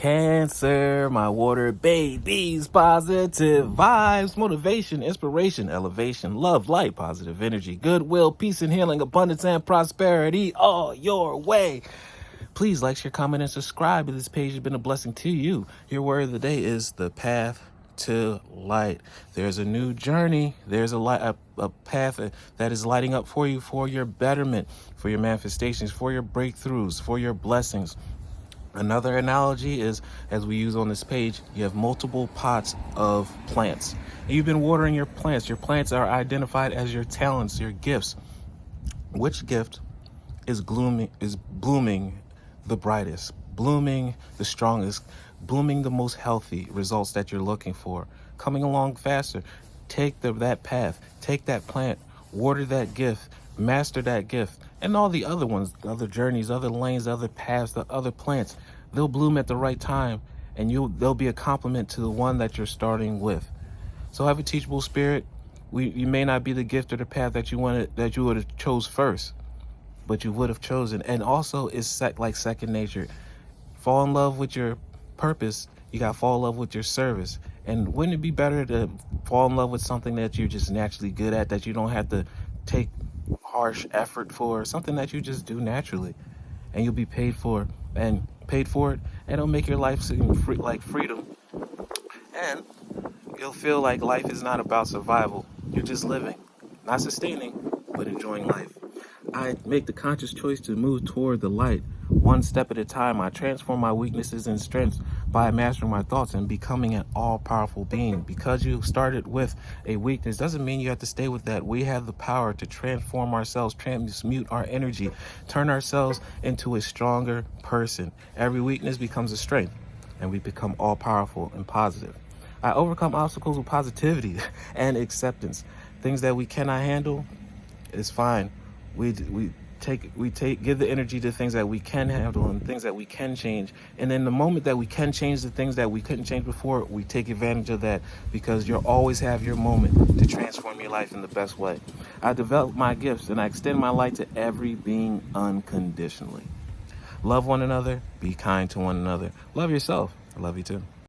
Cancer, my water babies, positive vibes, motivation, inspiration, elevation, love, light, positive energy, goodwill, peace and healing, abundance and prosperity all your way. Please like, share, comment, and subscribe if this page has been a blessing to you. Your word of the day is the path to light. There's a new journey. There's a path that is lighting up for you, for your betterment, for your manifestations, for your breakthroughs, for your blessings. Another analogy is, as we use on this page, you have multiple pots of plants. And you've been watering your plants. Your plants are identified as your talents, your gifts. Which gift is blooming the brightest, blooming the strongest, blooming the most healthy results that you're looking for, coming along faster? Take that path, take that plant, water that gift, master that gift, and all the other ones, the other journeys, other lanes, other paths, the other plants. They'll bloom at the right time, and they'll be a complement to the one that you're starting with. So have a teachable spirit. You may not be the gift or the path that you would have chose first, but you would have chosen. And also, it's like second nature. Fall in love with your purpose. You got to fall in love with your service. And wouldn't it be better to fall in love with something that you're just naturally good at, that you don't have to take harsh effort for, something that you just do naturally, and you'll be paid for it, and it'll make your life seem like freedom. And you'll feel like life is not about survival. You're just living, not sustaining, but enjoying life. I make the conscious choice to move toward the light, one step at a time. I transform my weaknesses and strengths by mastering my thoughts and becoming an all-powerful being. Because you started with a weakness doesn't mean you have to stay with that. We have the power to transform ourselves, transmute our energy, turn ourselves into a stronger person. Every weakness becomes a strength, and we become all-powerful and positive. I overcome obstacles with positivity and acceptance. Things that we cannot handle, it's fine. We give the energy to things that we can handle and things that we can change. And in the moment that we can change the things that we couldn't change before, we take advantage of that, because you'll always have your moment to transform your life in the best way. I develop my gifts and I extend my light to every being unconditionally. Love one another. Be kind to one another. Love yourself. I love you too.